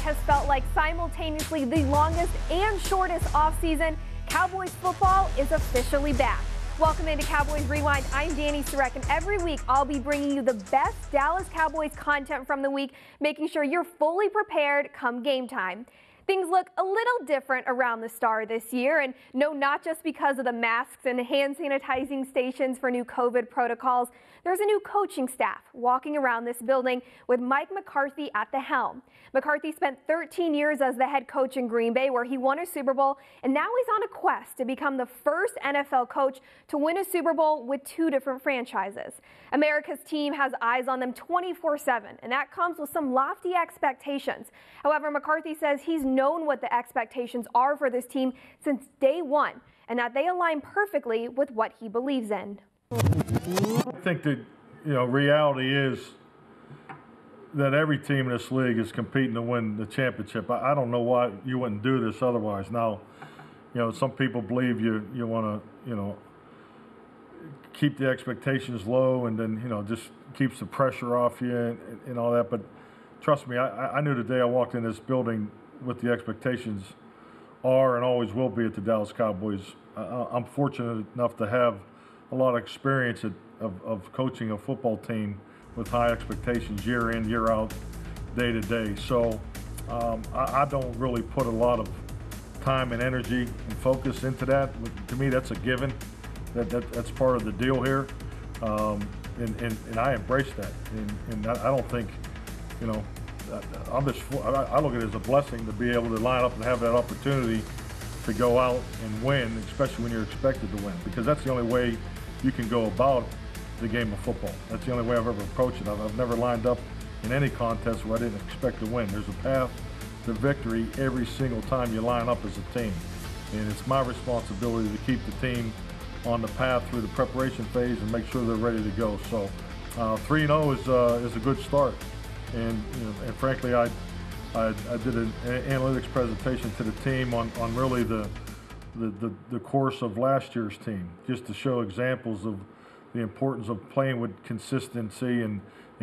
has felt like simultaneously the longest and shortest offseason, Cowboys football is officially back. Welcome into Cowboys Rewind. I'm Dani Sureck, and every week I'll be bringing you the best Dallas Cowboys content from the week, making sure you're fully prepared come game time. Things look a little different around the Star this year, and no, not just because of the masks and hand sanitizing stations for new COVID protocols. There's a new coaching staff walking around this building with Mike McCarthy at the helm. McCarthy spent 13 years as the head coach in Green Bay, where he won a Super Bowl, and now he's on a quest to become the first NFL coach to win a Super Bowl with two different franchises. America's team has eyes on them 24/7, and that comes with some lofty expectations. However, McCarthy says he's known what the expectations are for this team since day one, and that they align perfectly with what he believes in. I think that, reality is that every team in this league is competing to win the championship. I don't know why you wouldn't do this otherwise. Now, some people believe you want to, keep the expectations low and then, just keeps the pressure off you and all that. But trust me, I knew the day I walked in this building what the expectations are and always will be at the Dallas Cowboys. I'm fortunate enough to have a lot of experience of coaching a football team with high expectations year in, year out, day to day. So I don't really put a lot of time and energy and focus into that. To me, that's a given. That's part of the deal here, and I embrace that. And I don't think, I look at it as a blessing to be able to line up and have that opportunity to go out and win, especially when you're expected to win, because that's the only way you can go about the game of football. That's the only way I've ever approached it. I've never lined up in any contest where I didn't expect to win. There's a path to victory every single time you line up as a team, and it's my responsibility to keep the team on the path through the preparation phase and make sure they're ready to go. So 3-0 is a good start, and frankly, I did an analytics presentation to the team on really the course of last year's team, just to show examples of the importance of playing with consistency and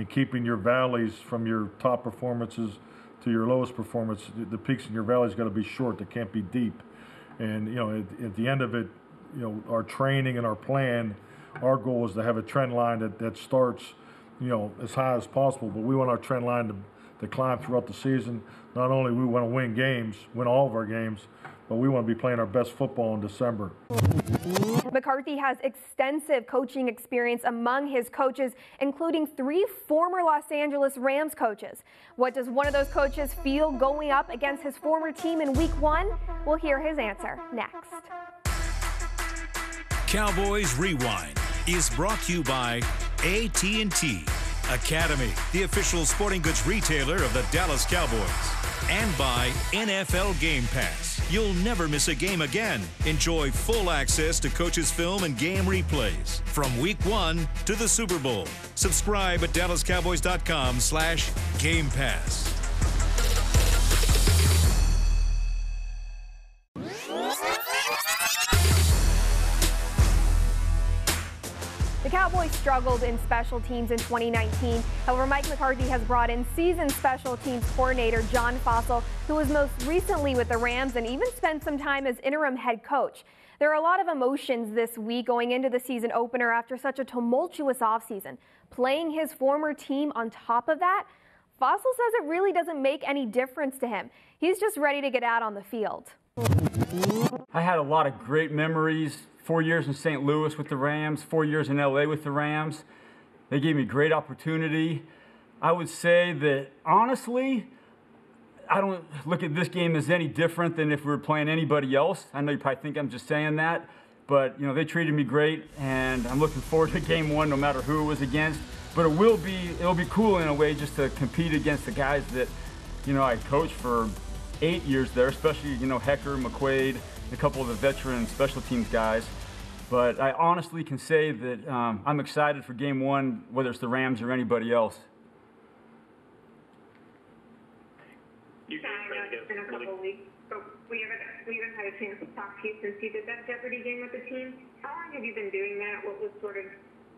keeping your valleys from your top performances to your lowest performance. The peaks in your valleys got to be short; they can't be deep. And at the end of it, our training and our plan, our goal is to have a trend line that starts, as high as possible. But we want our trend line to climb throughout the season. Not only we want to win games, win all of our games, but we want to be playing our best football in December. McCarthy has extensive coaching experience among his coaches, including 3 former Los Angeles Rams coaches. What does one of those coaches feel going up against his former team in Week 1? We'll hear his answer next. Cowboys Rewind is brought to you by AT&T Academy, the official sporting goods retailer of the Dallas Cowboys, and by NFL Game Pass. You'll never miss a game again. Enjoy full access to coaches' film and game replays from Week 1 to the Super Bowl. Subscribe at DallasCowboys.com/Game Pass. The Cowboys struggled in special teams in 2019. However, Mike McCarthy has brought in seasoned special teams coordinator John Fossil, who was most recently with the Rams and even spent some time as interim head coach. There are a lot of emotions this week going into the season opener after such a tumultuous offseason. Playing his former team on top of that, Fossil says it really doesn't make any difference to him. He's just ready to get out on the field. I had a lot of great memories. 4 years in St. Louis with the Rams, 4 years in LA with the Rams. They gave me great opportunity. I would say that, honestly, I don't look at this game as any different than if we were playing anybody else. I know you probably think I'm just saying that, but they treated me great, and I'm looking forward to game 1 no matter who it was against. But it'll be cool in a way just to compete against the guys that, I coached for 8 years there, especially, Hecker, McQuaid, a couple of the veteran special teams guys. But I honestly can say that I'm excited for game 1, whether it's the Rams or anybody else. It's been a couple of weeks, but we haven't had a chance to talk to you since you did that Jeopardy game with the team. How long have you been doing that? What was sort of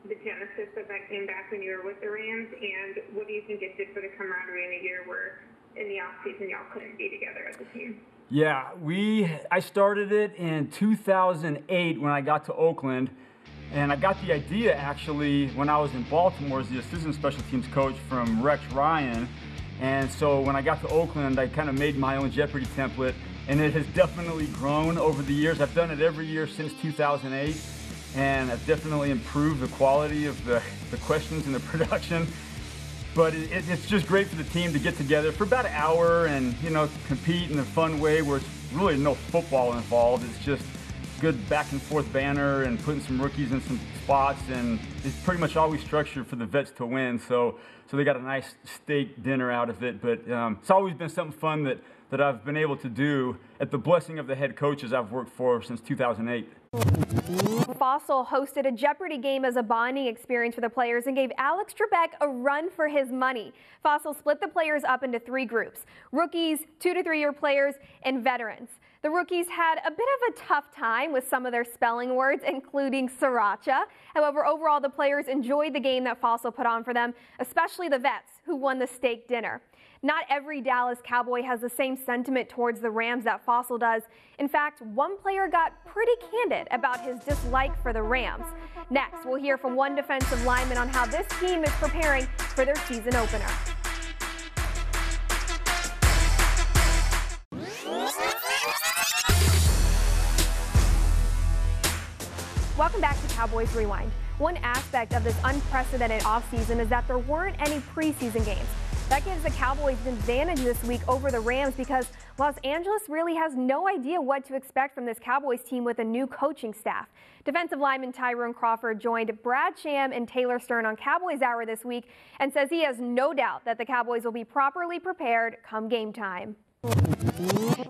the genesis of that game back when you were with the Rams? And what do you think it did for the camaraderie in a year where in the offseason y'all couldn't be together as a team? Yeah, I started it in 2008 when I got to Oakland, and I got the idea actually when I was in Baltimore as the assistant special teams coach from Rex Ryan. And so when I got to Oakland, I kind of made my own Jeopardy template, and it has definitely grown over the years. I've done it every year since 2008, and I've definitely improved the quality of the questions and the production. But it's just great for the team to get together for about an hour and, compete in a fun way where it's really no football involved. It's just good back and forth banter and putting some rookies in some spots, and it's pretty much always structured for the vets to win. So they got a nice steak dinner out of it. But it's always been something fun that I've been able to do at the blessing of the head coaches I've worked for since 2008. Fossil hosted a Jeopardy game as a bonding experience for the players and gave Alex Trebek a run for his money. Fossil split the players up into 3 groups: rookies, 2 to 3 year players, and veterans. The rookies had a bit of a tough time with some of their spelling words, including sriracha. However, overall, the players enjoyed the game that Fossil put on for them, especially the vets, who won the steak dinner. Not every Dallas Cowboy has the same sentiment towards the Rams that Fossil does. In fact, one player got pretty candid about his dislike for the Rams. Next, we'll hear from one defensive lineman on how this team is preparing for their season opener. Welcome back to Cowboys Rewind. One aspect of this unprecedented offseason is that there weren't any preseason games. That gives the Cowboys an advantage this week over the Rams because Los Angeles really has no idea what to expect from this Cowboys team with a new coaching staff. Defensive lineman Tyrone Crawford joined Brad Sham and Taylor Stern on Cowboys Hour this week and says he has no doubt that the Cowboys will be properly prepared come game time.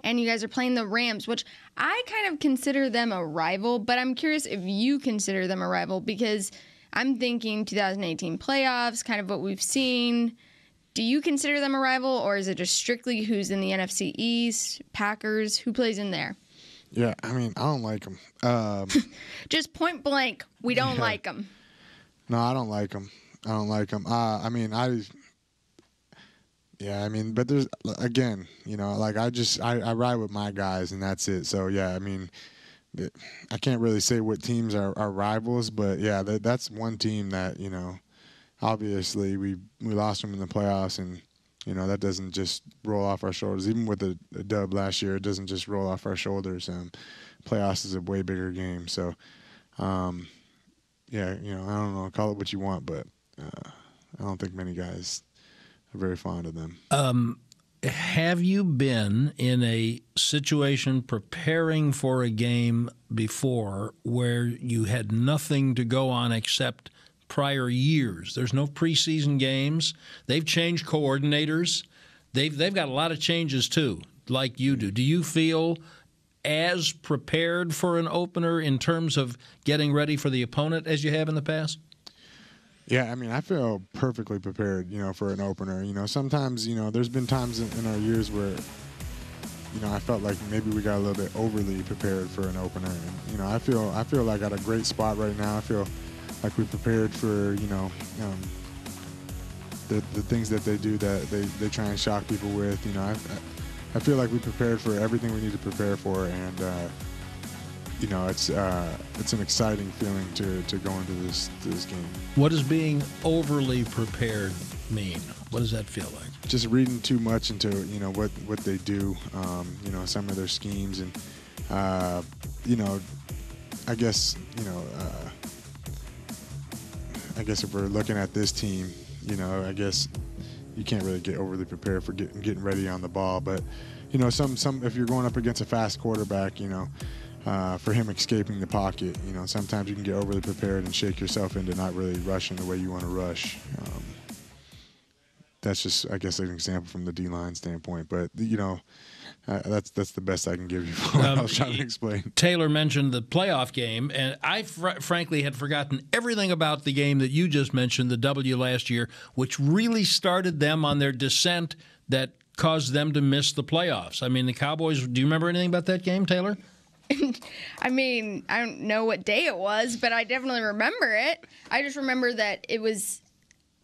And you guys are playing the Rams, which I kind of consider them a rival, but I'm curious if you consider them a rival because I'm thinking 2018 playoffs, kind of what we've seen. Do you consider them a rival, or is it just strictly who's in the NFC East, Packers, who plays in there? Yeah, I mean, I don't like them. Just point blank, we don't like them. No, I don't like them. But there's, again, I ride with my guys, and that's it. So, yeah, I mean, I can't really say what teams are rivals, but, yeah, that's one team that, obviously we lost them in the playoffs, and that doesn't just roll off our shoulders. Even with a dub last year, it doesn't just roll off our shoulders. Playoffs is a way bigger game. So I don't know, call it what you want, but I don't think many guys are very fond of them. Have you been in a situation preparing for a game before where you had nothing to go on except prior years? There's no preseason games. They've changed coordinators. They've got a lot of changes too, like you do. Do you feel as prepared for an opener in terms of getting ready for the opponent as you have in the past? Yeah, I mean, I feel perfectly prepared, for an opener. Sometimes, there's been times in our years where, I felt like maybe we got a little bit overly prepared for an opener. And, I feel like at a great spot right now. I feel like we prepared for, the things that they do that they try and shock people with. I feel like we prepared for everything we need to prepare for, and it's an exciting feeling to go into this game. What does being overly prepared mean? What does that feel like? Just reading too much into what they do, some of their schemes, and I guess if we're looking at this team, I guess you can't really get overly prepared for getting ready on the ball. But, some if you're going up against a fast quarterback, for him escaping the pocket, sometimes you can get overly prepared and shake yourself into not really rushing the way you want to rush. That's just, I guess, an example from the D-line standpoint. But, that's the best I can give you for what I was trying to explain. Taylor mentioned the playoff game, and I frankly had forgotten everything about the game that you just mentioned, the W last year, which really started them on their descent that caused them to miss the playoffs. I mean, the Cowboys, do you remember anything about that game, Taylor? I mean, I don't know what day it was, but I definitely remember it. I just remember that it was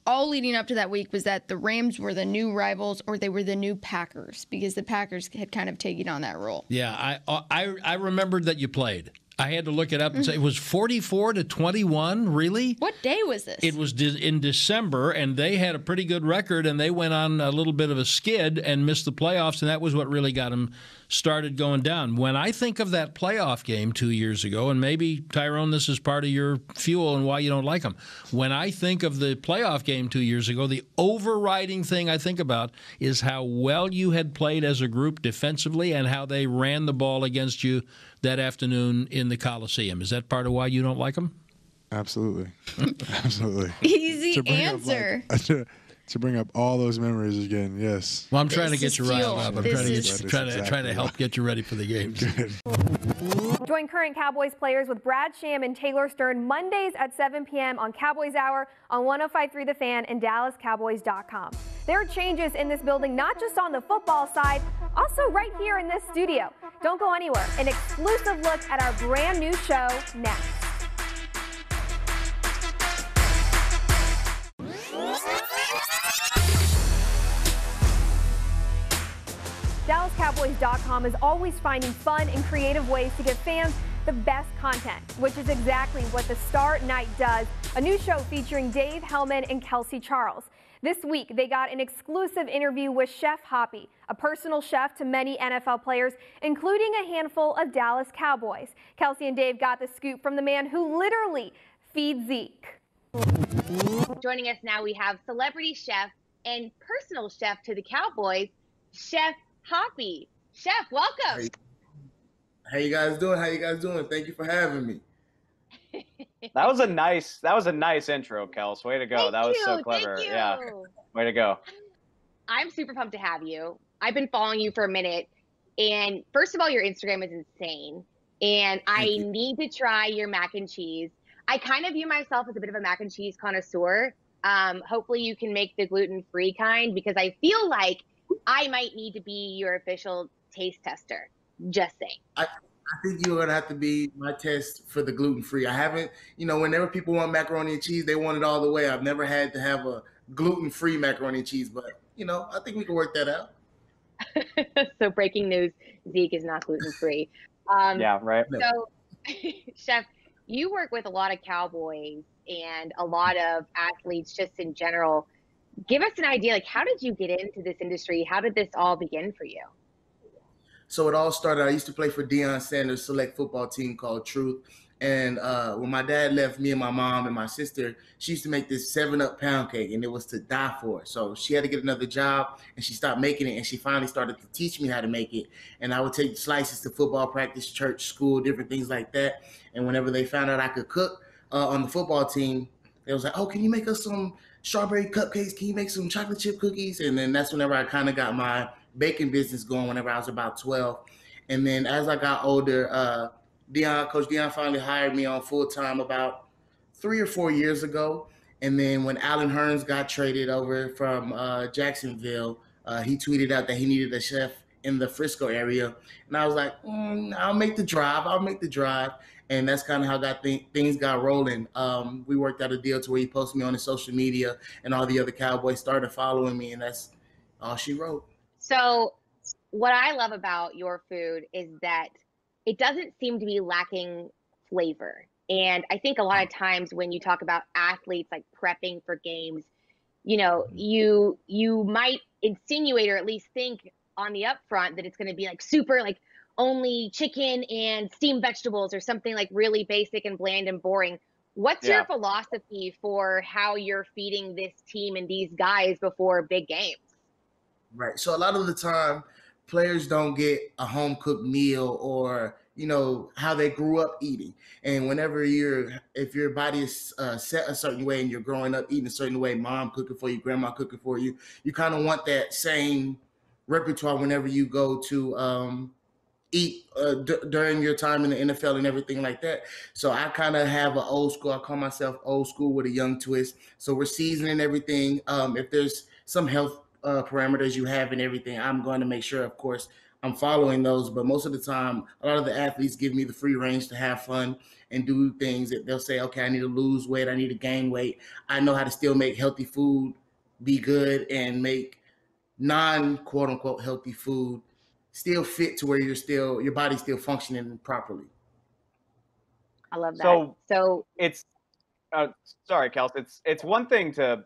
all leading up to that week was that the Rams were the new rivals or they were the new Packers because the Packers had kind of taken on that role. Yeah, I remembered that you played. I had to look it up and say it was 44-21. Really? What day was this? It was in December, and they had a pretty good record, and they went on a little bit of a skid and missed the playoffs, and that was what really got them started going down. When I think of that playoff game 2 years ago, and maybe, Tyrone, this is part of your fuel and why you don't like them. When I think of the playoff game 2 years ago, the overriding thing I think about is how well you had played as a group defensively and how they ran the ball against you that afternoon in the Coliseum. Is that part of why you don't like them? Absolutely. Absolutely. Easy answer. To bring up all those memories again, yes. Well, I'm trying to get you riled up. I'm trying to help get you ready for the game. Join current Cowboys players with Brad Sham and Taylor Stern Mondays at 7 p.m. on Cowboys Hour on 105.3 The Fan and DallasCowboys.com. There are changes in this building, not just on the football side, also right here in this studio. Don't go anywhere. An exclusive look at our brand new show next. DallasCowboys.com is always finding fun and creative ways to give fans the best content, which is exactly what the Star Night does, a new show featuring Dave Hellman and Kelsey Charles. This week, they got an exclusive interview with Chef Hoppy, a personal chef to many NFL players, including a handful of Dallas Cowboys. Kelsey and Dave got the scoop from the man who literally feeds Zeke. Joining us now, we have celebrity chef and personal chef to the Cowboys, Chef Hoppy. Chef, welcome. How you guys doing? Thank you for having me. That was a nice intro, Kels. Way to go. That was so clever. Yeah. Way to go. I'm super pumped to have you. I've been following you for a minute. And first of all, your Instagram is insane. And I need to try your mac and cheese. I kind of view myself as a bit of a mac and cheese connoisseur. Hopefully you can make the gluten-free kind because I feel like I might need to be your official taste tester. Just saying. I think you're going to have to be my test for the gluten-free. I haven't, whenever people want macaroni and cheese, they want it all the way. I've never had to have a gluten-free macaroni and cheese, but, I think we can work that out. So breaking news, Zeke is not gluten-free. Yeah, right. So, Chef, you work with a lot of Cowboys and a lot of athletes just in general. Give us an idea, how did you get into this industry? How did this all begin for you? So it all started, I used to play for Deion Sanders' select football team called Truth. And when my dad left, me and my mom and my sister, she used to make this 7-Up pound cake, and it was to die for. So she had to get another job, and she stopped making it, and she finally started to teach me how to make it. And I would take slices to football practice, church, school, different things like that. And whenever they found out I could cook on the football team, they was like, oh, can you make us some strawberry cupcakes? Can you make some chocolate chip cookies? And then that's whenever I kind of got my baking business going whenever I was about 12. And then as I got older, Coach Deion finally hired me on full time about 3 or 4 years ago. And then when Allen Hurns got traded over from Jacksonville, he tweeted out that he needed a chef in the Frisco area. And I was like, I'll make the drive. And that's kind of how things got rolling. We worked out a deal to where he posted me on his social media, and all the other Cowboys started following me, and that's all she wrote. So what I love about your food is that it doesn't seem to be lacking flavor. And I think a lot of times when you talk about athletes like prepping for games, you might insinuate or at least think on the upfront that it's going to be super only chicken and steamed vegetables or something really basic and bland and boring. What's your philosophy for how you're feeding this team and these guys before big games? Right. So a lot of the time, players don't get a home-cooked meal or, how they grew up eating. And if your body is set a certain way and you're growing up eating a certain way, mom cooking for you, grandma cooking for you, you kind of want that same repertoire whenever you go to eat during your time in the NFL and everything like that. So I kind of have an old school. I call myself old school with a young twist. So we're seasoning everything. If there's some health parameters you have and everything, I'm going to make sure, of course, I'm following those. But most of the time, a lot of the athletes give me the free range to have fun and do things that they'll say, okay, I need to lose weight, I need to gain weight. I know how to still make healthy food be good and make non-quote unquote healthy food still fit to where your body's still functioning properly. I love that. So it's sorry, Kels. It's one thing to,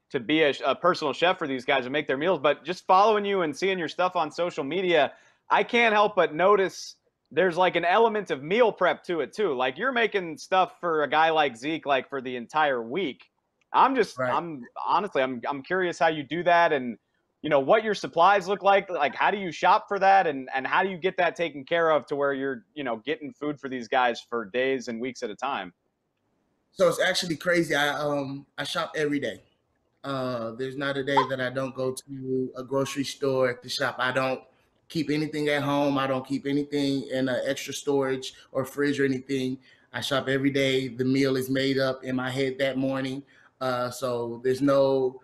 to be a personal chef for these guys and make their meals, but just following you and seeing your stuff on social media, I can't help but notice there's like an element of meal prep to it too. Like you're making stuff for a guy like Zeke, like for the entire week. I'm curious how you do that, and what your supplies look like how do you shop for that, and how do you get that taken care of to where you're getting food for these guys for days and weeks at a time? So it's actually crazy. I shop every day. There's not a day that I don't go to a grocery store to shop. I don't keep anything at home. I don't keep anything in extra storage or fridge or anything. I shop every day. The meal is made up in my head that morning. So there's no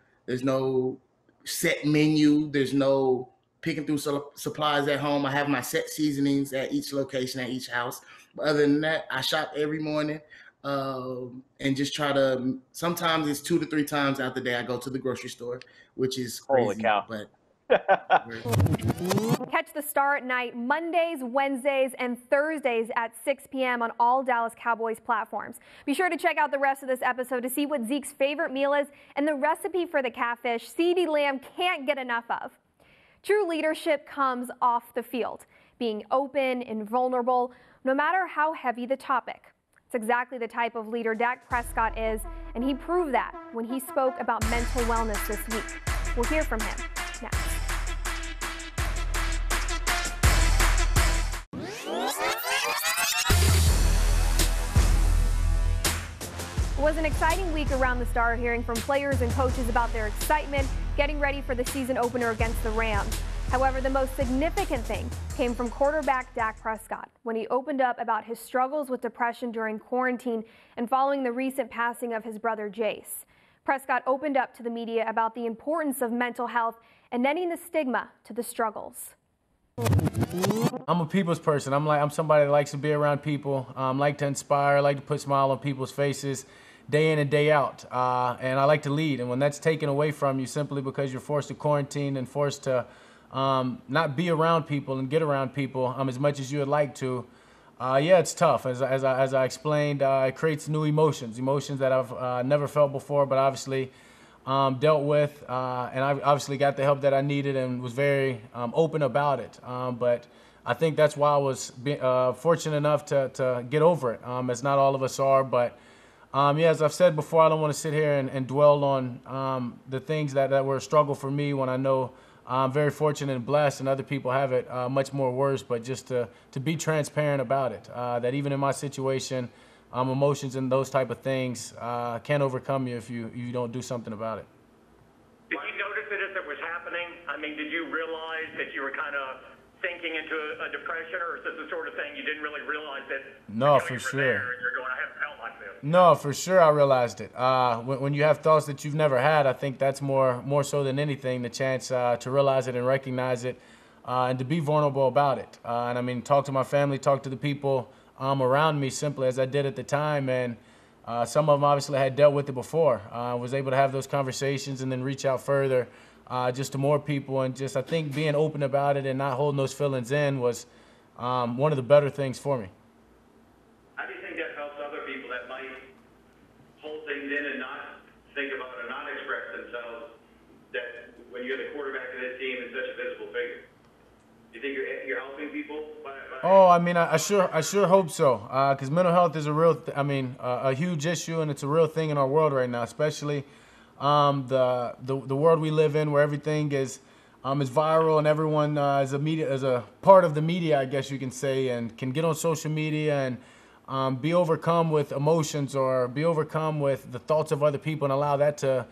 set menu. There's no picking through supplies at home. I have my set seasonings at each location, at each house. But other than that, I shop every morning and just try to, sometimes it's 2 to 3 times out the day I go to the grocery store, which is crazy. Holy cow. But catch the Star at night Mondays, Wednesdays, and Thursdays at 6 p.m. on all Dallas Cowboys platforms. Be sure to check out the rest of this episode to see what Zeke's favorite meal is and the recipe for the catfish CeeDee Lamb can't get enough of. True leadership comes off the field, being open and vulnerable, no matter how heavy the topic. It's exactly the type of leader Dak Prescott is, and he proved that when he spoke about mental wellness this week. We'll hear from him next. It was an exciting week around the Star, hearing from players and coaches about their excitement getting ready for the season opener against the Rams. However, the most significant thing came from quarterback Dak Prescott when he opened up about his struggles with depression during quarantine and following the recent passing of his brother Jace. Prescott opened up to the media about the importance of mental health and netting the stigma to the struggles. I'm a people's person. I'm somebody that likes to be around people, like to inspire, like to put smile on people's faces day in and day out. And I like to lead. And when that's taken away from you simply because you're forced to quarantine and forced to not be around people and get around people as much as you would like to, yeah, it's tough. As I explained, it creates new emotions that I've never felt before, but obviously dealt with, and I obviously got the help that I needed and was very open about it. But I think that's why I was fortunate enough to get over it, as not all of us are. But yeah, as I've said before, I don't want to sit here and dwell on the things that were a struggle for me when I know I'm very fortunate and blessed, and other people have it much more worse. But just to be transparent about it, that even in my situation, emotions and those type of things can't overcome you if you don't do something about it. Did you notice it as it was happening? I mean, did you realize that you were kind of sinking into a depression, or is this the sort of thing you didn't really realize that? No, for sure. And you're going, I haven't felt like this. No, for sure I realized it. When you have thoughts that you've never had, I think that's more so than anything, the chance to realize it and recognize it, and to be vulnerable about it. And I mean, talk to my family, talk to the people around me simply as I did at the time. And some of them obviously had dealt with it before. I was able to have those conversations and then reach out further just to more people. And just I think being open about it and not holding those feelings in was one of the better things for me. How do you think that helps other people that might hold things in and not think about it or not express themselves, that when you're the quarterback of this team and such a visible figure? Do you think you're helping people? Oh, I mean, I sure hope so. Because mental health is a huge issue, and it's a real thing in our world right now, especially the world we live in, where everything is viral and everyone is a part of the media, I guess you can say, and can get on social media and be overcome with emotions or be overcome with the thoughts of other people and allow that to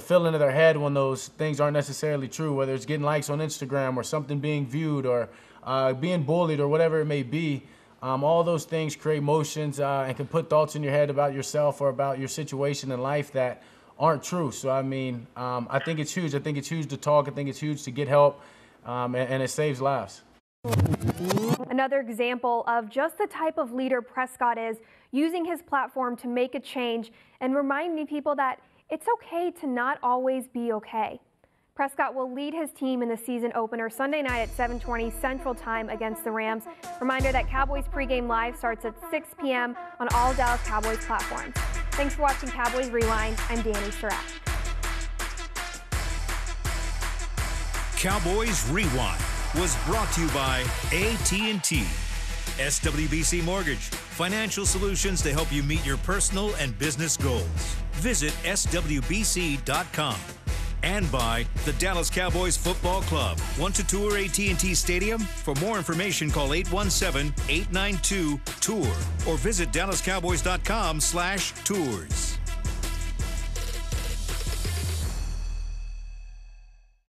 fill into their head when those things aren't necessarily true, whether it's getting likes on Instagram or something being viewed or being bullied or whatever it may be. All those things create emotions and can put thoughts in your head about yourself or about your situation in life that aren't true. So, I mean, I think it's huge. I think it's huge to talk. I think it's huge to get help. and it saves lives. Another example of just the type of leader Prescott is, using his platform to make a change and reminding people that it's okay to not always be okay. Prescott will lead his team in the season opener Sunday night at 7:20 Central Time against the Rams. Reminder that Cowboys pregame live starts at 6 p.m. on all Dallas Cowboys platforms. Thanks for watching Cowboys Rewind. I'm Dani Sureck. Cowboys Rewind was brought to you by AT&T. SWBC Mortgage, financial solutions to help you meet your personal and business goals. Visit swbc.com. And by the Dallas Cowboys Football Club. Want to tour AT&T Stadium? For more information, call 817-892-TOUR or visit dallascowboys.com/tours.